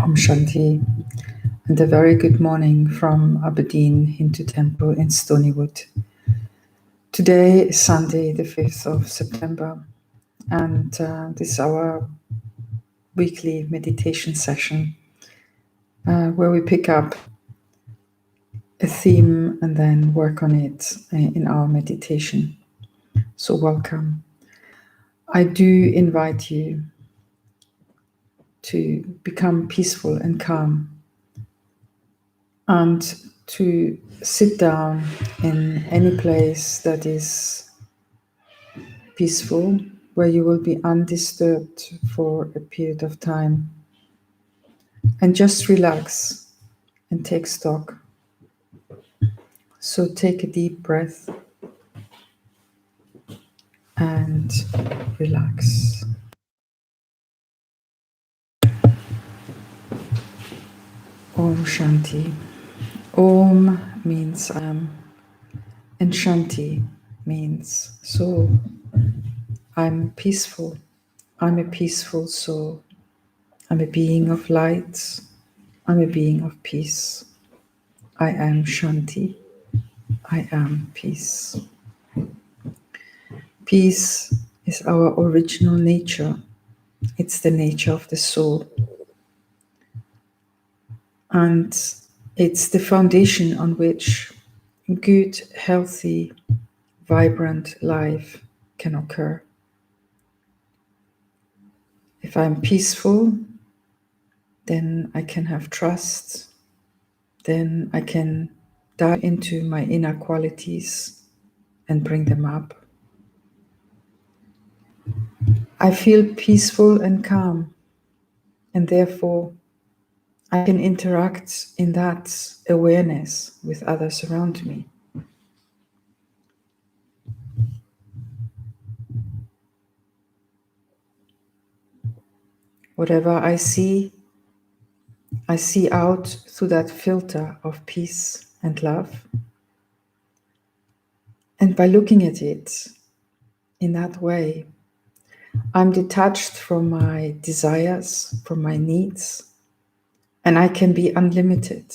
Om Shanti, and a very good morning from Aberdeen.Hindu Temple in Stonywood. Today is Sunday, the 5th of September, and this is our weekly meditation session where we pick up a theme and then work on it in our meditation. So welcome. I do invite you to become peaceful and calm and to sit down in any place that is peaceful, where you will be undisturbed for a period of time, and just relax and take stock. So take a deep breath and relax. Om Shanti. Om means I am, and Shanti means soul. I'm peaceful. I'm a peaceful soul. I'm a being of light. I'm a being of peace. I am Shanti. I am peace. Peace is our original nature. It's the nature of the soul. And it's the foundation on which good, healthy, vibrant life can occur. If I'm peaceful, then I can have trust. Then I can dive into my inner qualities and bring them up. I feel peaceful and calm, and therefore I can interact in that awareness with others around me. Whatever I see out through that filter of peace and love. And by looking at it in that way, I'm detached from my desires, from my needs, and I can be unlimited.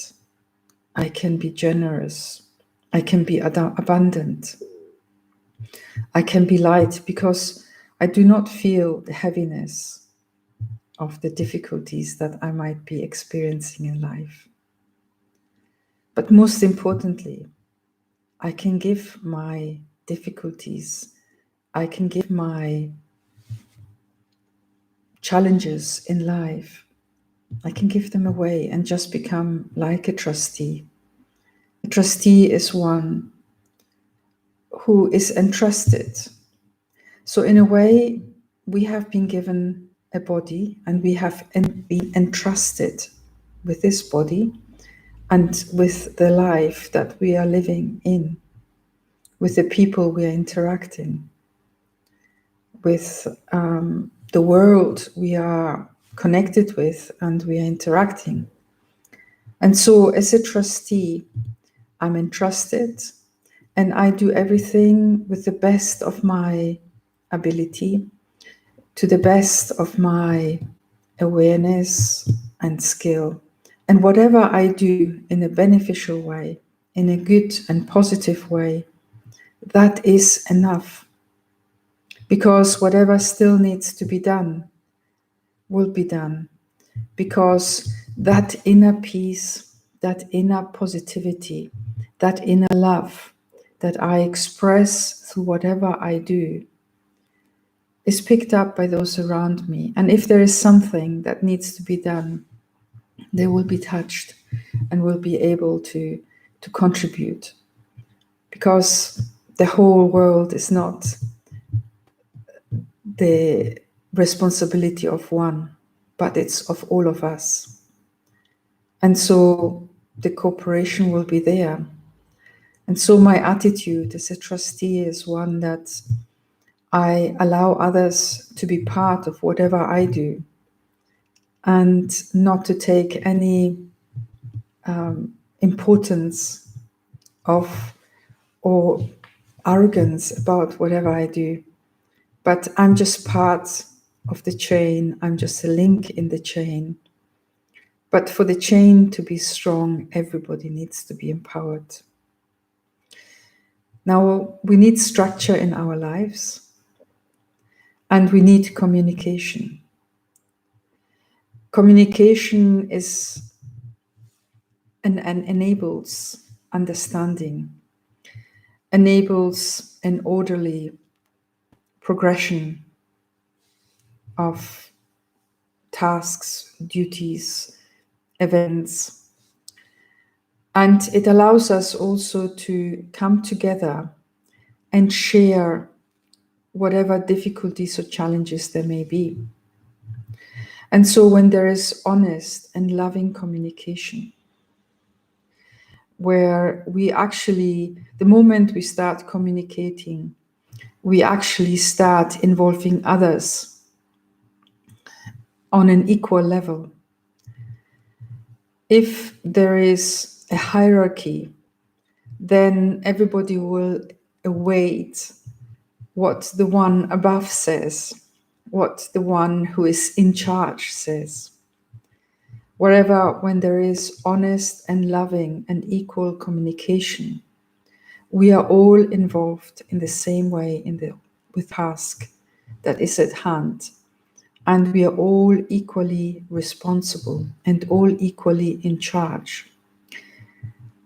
I can be generous. I can be abundant. I can be light because I do not feel the heaviness of the difficulties that I might be experiencing in life. But most importantly, I can give my difficulties, I can give my challenges in life, I can give them away and just become like a trustee. A trustee is one who is entrusted. So in a way, we have been given a body and we have been entrusted with this body and with the life that we are living in, with the people we are interacting, with the world we are connected with and we are interacting. And so as a trustee, I'm entrusted and I do everything with the best of my ability, to the best of my awareness and skill. And whatever I do in a beneficial way, in a good and positive way, that is enough. Because whatever still needs to be done will be done. Because that inner peace, that inner positivity, that inner love that I express through whatever I do is picked up by those around me. And if there is something that needs to be done, they will be touched and will be able to contribute. Because the whole world is not the responsibility of one, but it's of all of us. And so the cooperation will be there. And so my attitude as a trustee is one that I allow others to be part of whatever I do and not to take any importance of or arrogance about whatever I do. But I'm just part of the chain. I'm just a link in the chain. But for the chain to be strong, everybody needs to be empowered. Now, we need structure in our lives, and we need communication. Communication is and enables understanding, enables an orderly progression of tasks, duties, events. And it allows us also to come together and share whatever difficulties or challenges there may be. And so when there is honest and loving communication, where we actually, the moment we start communicating, we actually start involving others on an equal level. If there is a hierarchy, then everybody will await what the one above says, what the one who is in charge says. Wherever, when there is honest and loving and equal communication, we are all involved in the same way with task that is at hand. And we are all equally responsible and all equally in charge.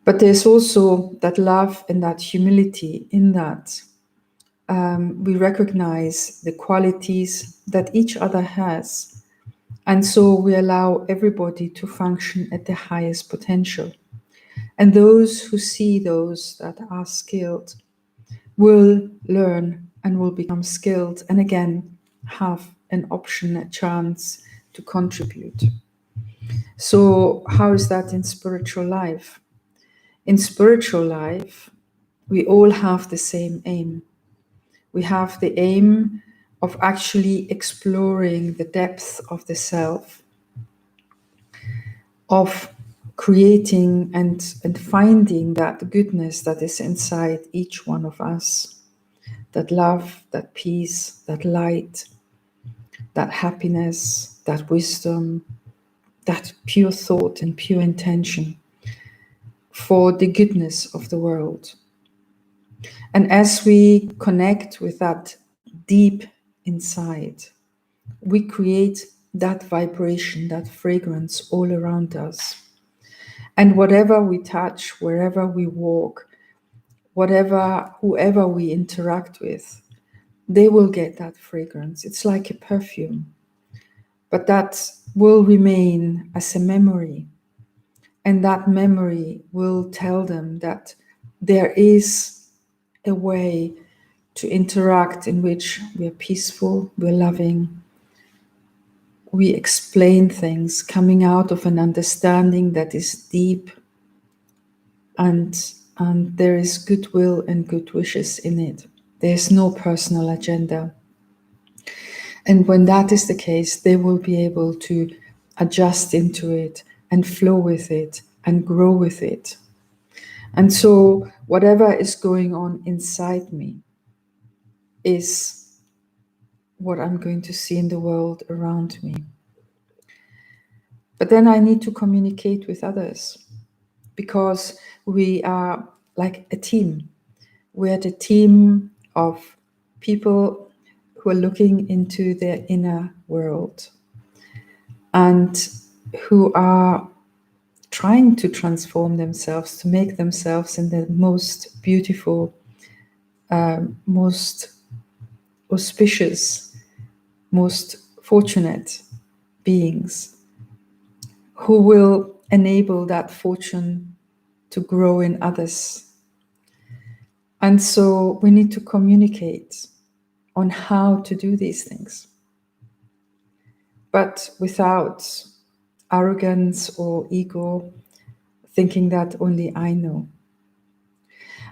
But there's also that love and that humility in that. We recognize the qualities that each other has. And so we allow everybody to function at their highest potential. And those who see those that are skilled will learn and will become skilled, and again have an option, a chance to contribute. So how is that in spiritual life? In spiritual life, we all have the same aim. We have the aim of actually exploring the depth of the self, of creating and finding that goodness that is inside each one of us, that love, that peace, that light, that happiness, that wisdom, that pure thought and pure intention for the goodness of the world. And as we connect with that deep inside, we create that vibration, that fragrance all around us. And whatever we touch, wherever we walk, whoever we interact with, they will get that fragrance. It's like a perfume. But that will remain as a memory. And that memory will tell them that there is a way to interact in which we are peaceful, we're loving, we explain things coming out of an understanding that is deep, and there is goodwill and good wishes in it. There's no personal agenda. And when that is the case, they will be able to adjust into it and flow with it and grow with it. And so whatever is going on inside me is what I'm going to see in the world around me. But then I need to communicate with others, because we are like a team. We're the team of people who are looking into their inner world and who are trying to transform themselves, to make themselves in the most beautiful, most auspicious, most fortunate beings who will enable that fortune to grow in others. And so we need to communicate on how to do these things, but without arrogance or ego, thinking that only I know.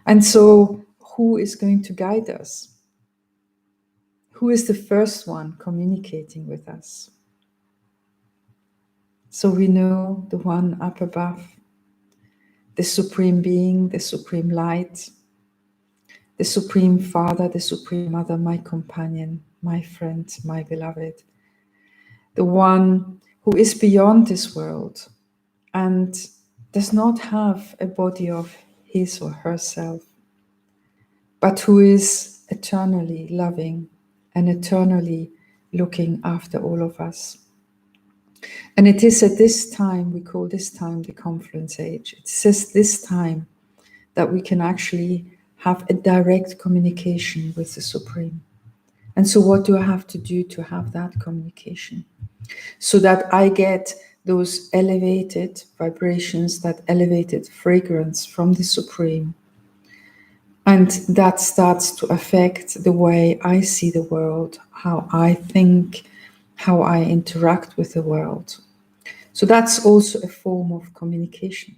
And so who is going to guide us? Who is the first one communicating with us? So we know the one up above, the Supreme Being, the Supreme Light, the Supreme Father, the Supreme Mother, my companion, my friend, my beloved, the one who is beyond this world, and does not have a body of his or herself, but who is eternally loving and eternally looking after all of us. And it is at this time, we call this time the confluence age. It says this time that we can actually have a direct communication with the Supreme. And so what do I have to do to have that communication? So that I get those elevated vibrations, that elevated fragrance from the Supreme. And that starts to affect the way I see the world, how I think, how I interact with the world. So that's also a form of communication.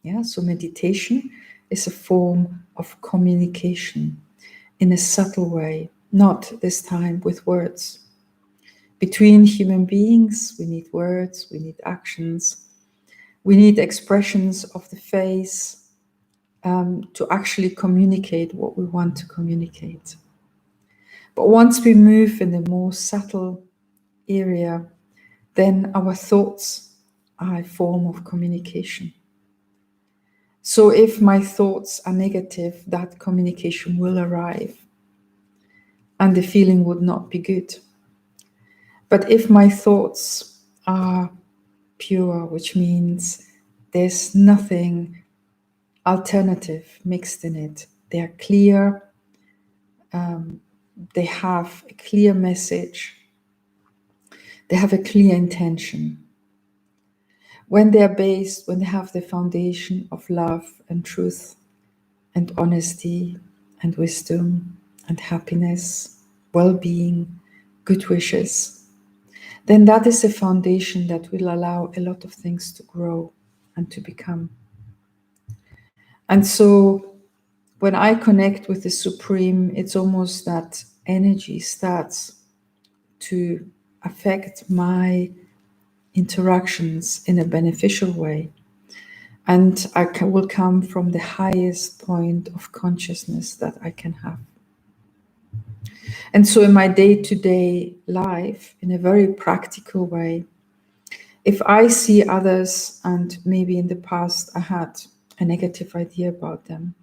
Yeah, so meditation is a form of communication in a subtle way, not this time with words. Between human beings, we need words, we need actions, we need expressions of the face to actually communicate what we want to communicate. But once we move in the more subtle area, then our thoughts are a form of communication. So if my thoughts are negative, that communication will arrive and the feeling would not be good. But if my thoughts are pure, which means there's nothing alternative mixed in it, they are clear, they have a clear message, they have a clear intention. When they are based, when they have the foundation of love and truth and honesty and wisdom and happiness, well-being, good wishes, then that is a foundation that will allow a lot of things to grow and to become. And so when I connect with the Supreme, it's almost that energy starts to affect my interactions in a beneficial way. And I will come from the highest point of consciousness that I can have. And so in my day-to-day life, in a very practical way, if I see others, and maybe in the past I had a negative idea about them,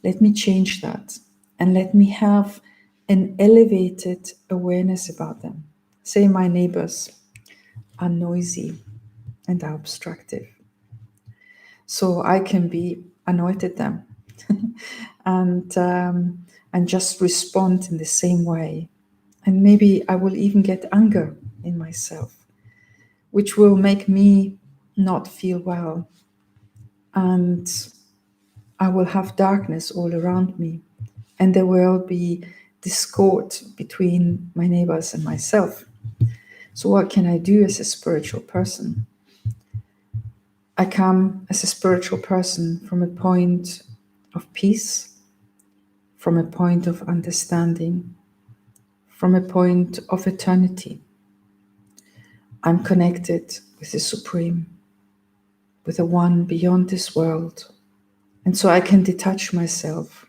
let me change that and let me have an elevated awareness about them. Say my neighbors are noisy and are obstructive. So I can be annoyed at them and just respond in the same way. And maybe I will even get anger in myself, which will make me not feel well. And I will have darkness all around me. And there will be discord between my neighbors and myself. So what can I do as a spiritual person? I come as a spiritual person from a point of peace, from a point of understanding, from a point of eternity. I'm connected with the Supreme, with the one beyond this world. And so I can detach myself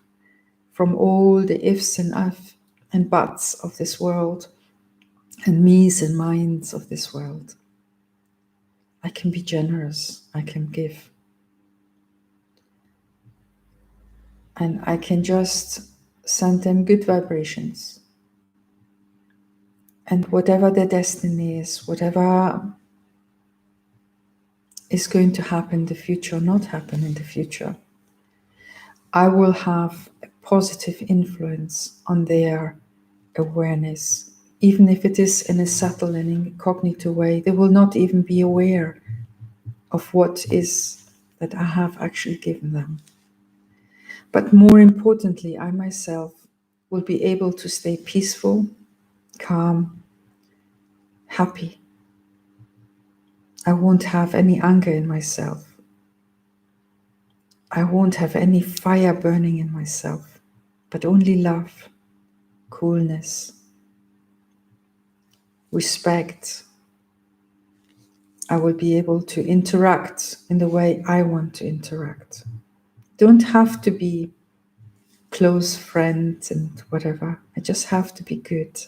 from all the ifs and buts of this world and me's and mine's of this world. I can be generous, I can give. And I can just send them good vibrations. And whatever their destiny is, whatever is going to happen in the future or not happen in the future, I will have a positive influence on their awareness. Even if it is in a subtle and incognito way, they will not even be aware of what is that I have actually given them. But more importantly, I myself will be able to stay peaceful, calm, happy. I won't have any anger in myself. I won't have any fire burning in myself, but only love, coolness, respect. I will be able to interact in the way I want to interact. Don't have to be close friends and whatever. I just have to be good.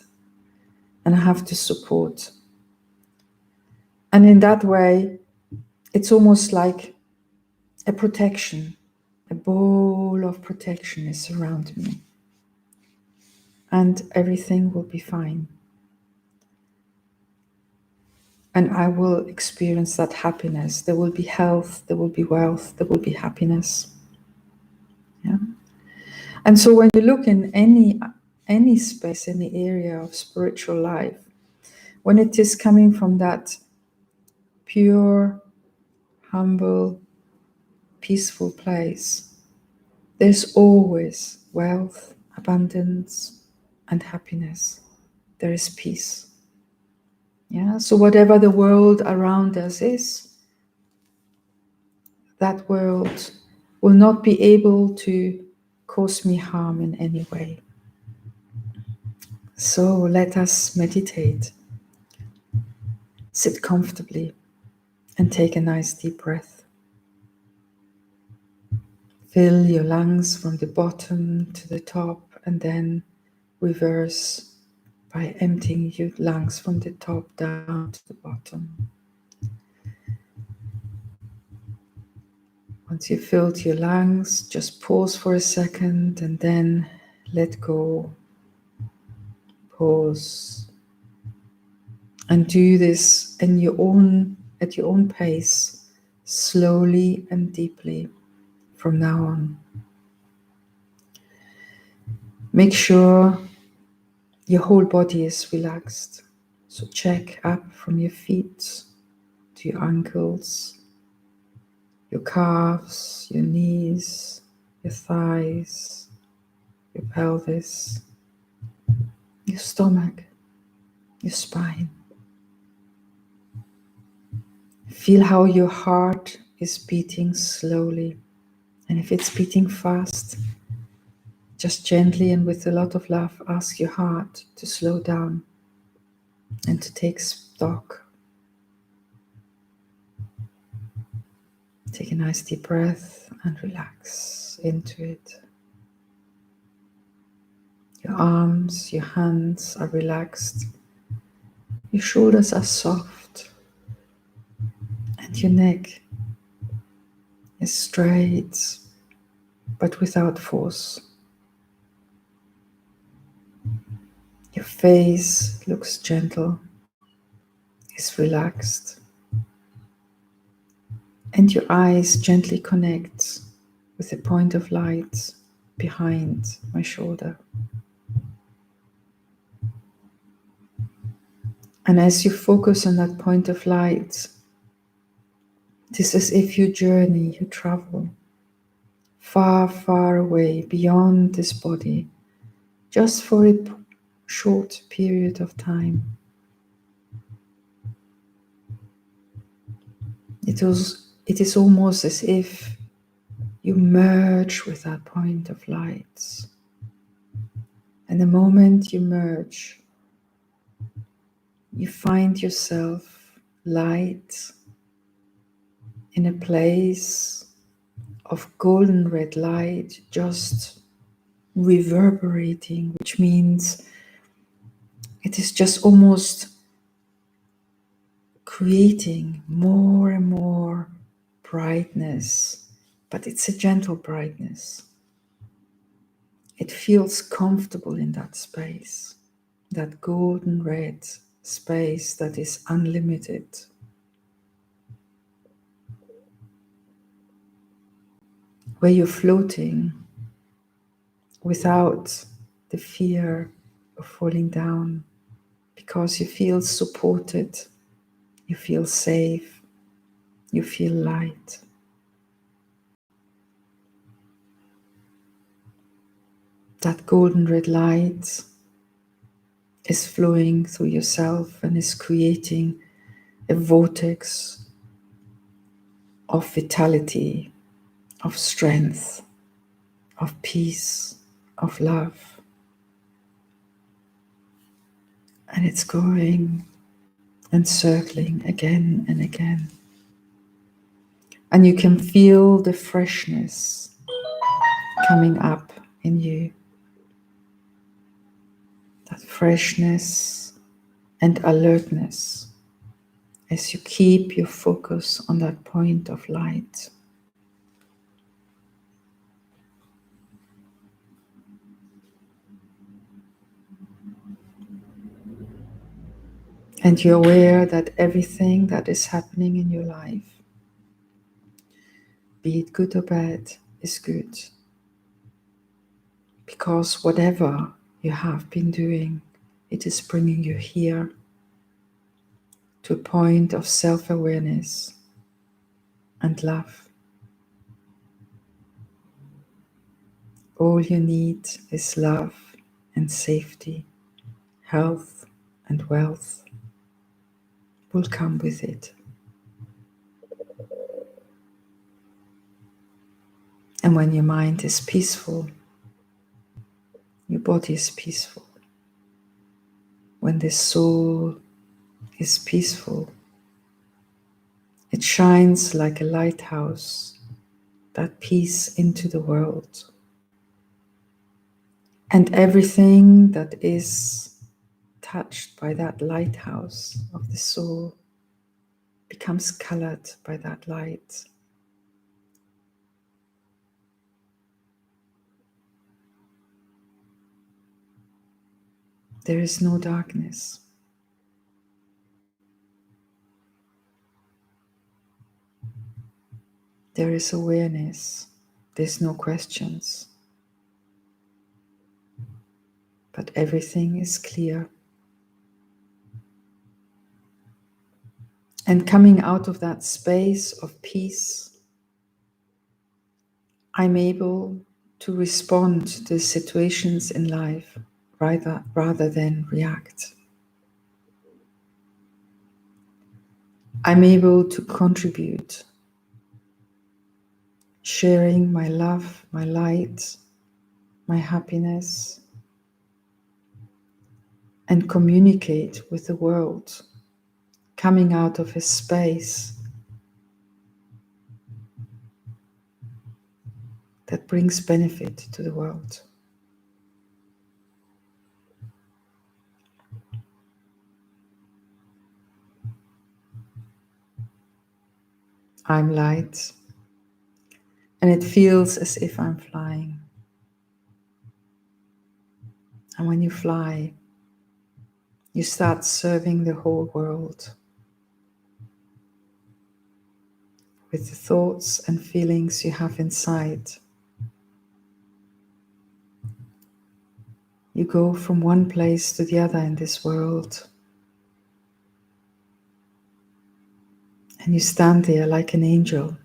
And I have to support. And in that way, It's almost like a protection. A ball of protection is around me, and everything will be fine. And I will experience that happiness. There will be health, there will be wealth, there will be happiness. Yeah. And so when you look in any space, any area of spiritual life, when it is coming from that pure, humble, peaceful place, there's always wealth, abundance, and happiness. There is peace. Yeah. So whatever the world around us is, that world will not be able to cause me harm in any way. So let us meditate. Sit comfortably and take a nice deep breath. Fill your lungs from the bottom to the top, and then reverse by emptying your lungs from the top down to the bottom. Once you've filled your lungs, just pause for a second and then let go. Pause. And do this at your own pace, slowly and deeply from now on. Make sure your whole body is relaxed. So check up from your feet to your ankles, your calves, your knees, your thighs, your pelvis, your stomach, your spine. Feel how your heart is beating slowly. And if it's beating fast, just gently and with a lot of love, ask your heart to slow down and to take stock. Take a nice deep breath and relax into it. Your arms, your hands are relaxed. Your shoulders are soft. And your neck is straight, but without force. Your face looks gentle, is relaxed. And your eyes gently connect with the point of light behind my shoulder. And as you focus on that point of light, it is as if you journey, you travel far, far away beyond this body, just for a short period of time. It is almost as if you merge with that point of light. And the moment you merge, you find yourself light in a place of golden red light just reverberating, which means it is just almost creating more and more brightness, but it's a gentle brightness. It feels comfortable in that space, that golden red space that is unlimited. Where you're floating without the fear of falling down, because you feel supported, you feel safe, you feel light. That golden red light is flowing through yourself and is creating a vortex of vitality, of strength, of peace, of love. And it's going and circling again and again. And you can feel the freshness coming up in you. That freshness and alertness as you keep your focus on that point of light. And you're aware that everything that is happening in your life, be it good or bad, is good. Because whatever you have been doing, it is bringing you here to a point of self-awareness and love. All you need is love and safety, health and wealth will come with it. And when your mind is peaceful, your body is peaceful. When the soul is peaceful, it shines like a lighthouse, that peace into the world. And everything that is touched by that lighthouse of the soul becomes colored by that light. There is no darkness. There is awareness. There's no questions. But everything is clear. And coming out of that space of peace, I'm able to respond to situations in life rather than react. I'm able to contribute, sharing my love, my light, my happiness, and communicate with the world, coming out of a space that brings benefit to the world. I'm light, and it feels as if I'm flying. And when you fly, you start serving the whole world with the thoughts and feelings you have inside. You go from one place to the other in this world, and you stand there like an angel.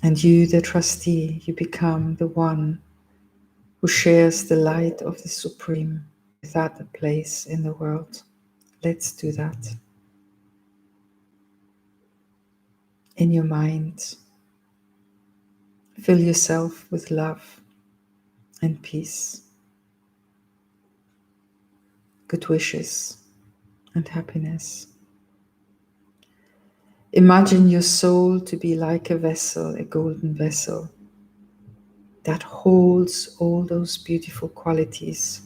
And you, the trustee, you become the one who shares the light of the Supreme without a place in the world. Let's do that. In your mind, fill yourself with love and peace, good wishes and happiness. Imagine your soul to be like a vessel, a golden vessel, that holds all those beautiful qualities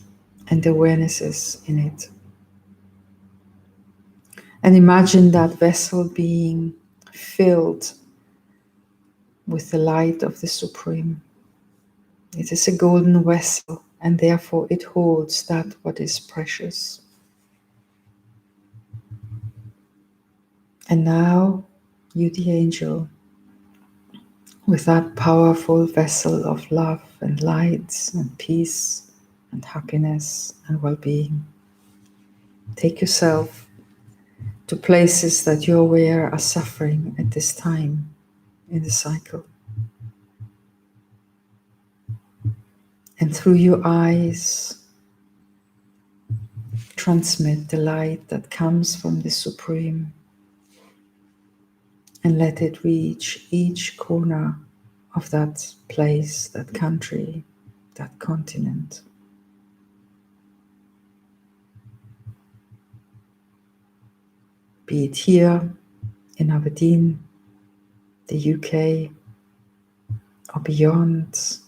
and awarenesses in it. And imagine that vessel being filled with the light of the Supreme. It is a golden vessel, and therefore it holds that what is precious. And now, you the angel, with that powerful vessel of love and light and peace and happiness and well-being, take yourself to places that you're aware are suffering at this time in the cycle. And through your eyes, transmit the light that comes from the Supreme, and let it reach each corner of that place, that country, that continent. Be it here in Aberdeen, the UK, or beyond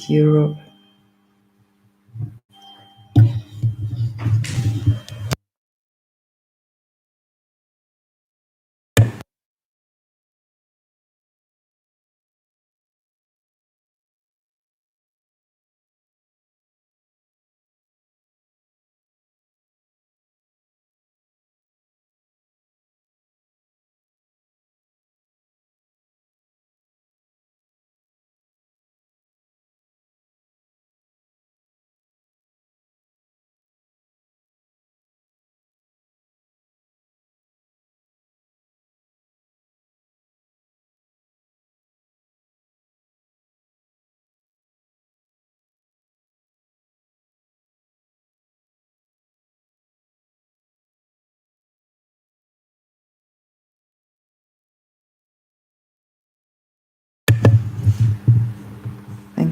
Europe,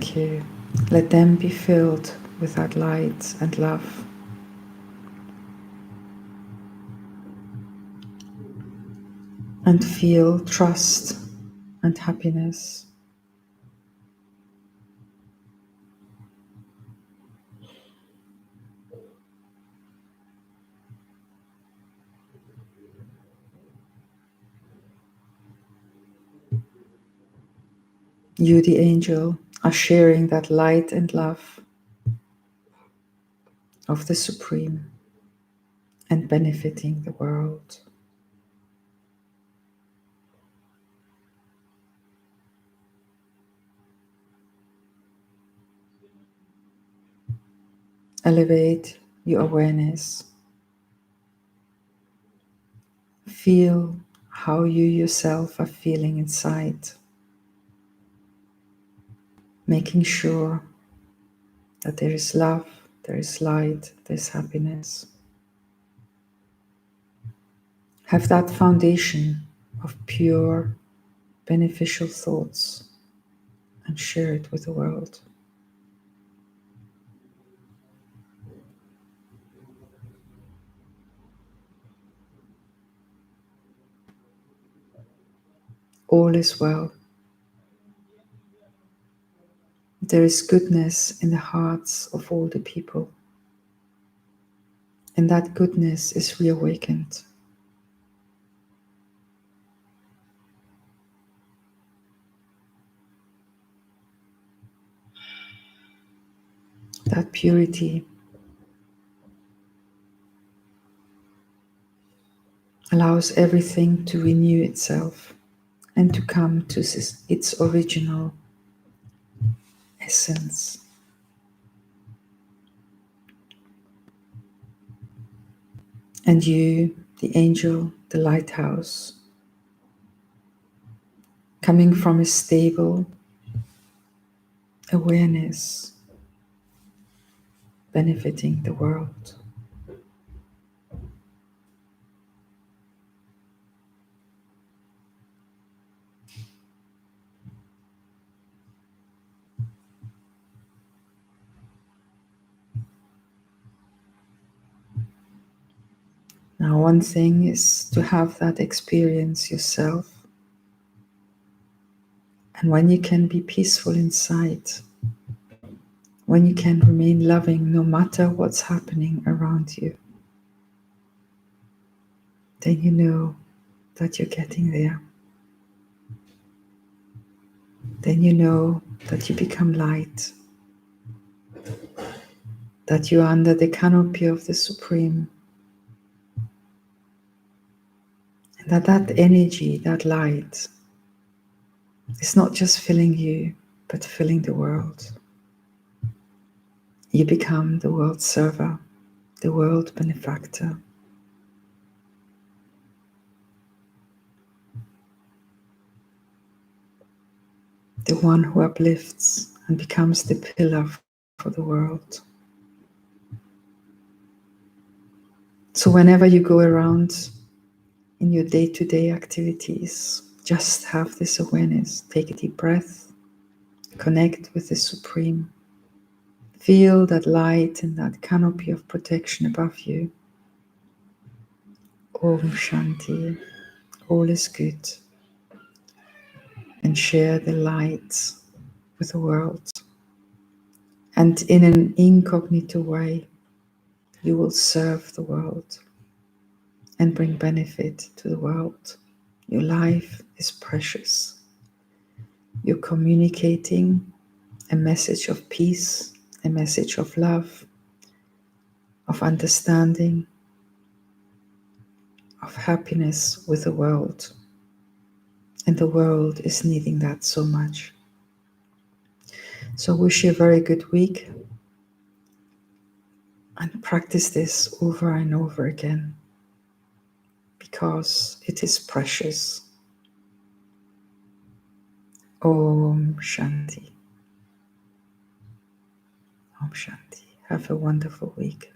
Thank you. Let them be filled with that light and love. And feel trust and happiness. You, the angel, are sharing that light and love of the Supreme and benefiting the world. Elevate your awareness. Feel how you yourself are feeling inside, making sure that there is love, there is light, there's happiness. Have that foundation of pure, beneficial thoughts and share it with the world. All is well. There is goodness in the hearts of all the people, and that goodness is reawakened. That purity allows everything to renew itself and to come to its original essence. And you, the angel, the lighthouse, coming from a stable awareness, benefiting the world. Now, one thing is to have that experience yourself. And when you can be peaceful inside, when you can remain loving no matter what's happening around you, then you know that you're getting there. Then you know that you become light, that you're under the canopy of the Supreme, and that energy, that light, is not just filling you, but filling the world. You become the world server, the world benefactor. The one who uplifts and becomes the pillar for the world. So whenever you go around in your day-to-day activities, just have this awareness. Take a deep breath, connect with the Supreme. Feel that light and that canopy of protection above you. Om Shanti, all is good. And share the light with the world. And in an incognito way, you will serve the world and bring benefit to the world. Your life is precious. You're communicating a message of peace, a message of love, of understanding, of happiness with the world. And the world is needing that so much. So I wish you a very good week and practice this over and over again because it is precious. Om Shanti. Om Shanti. Have a wonderful week.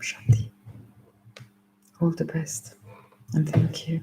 Shanti. All the best, and thank you.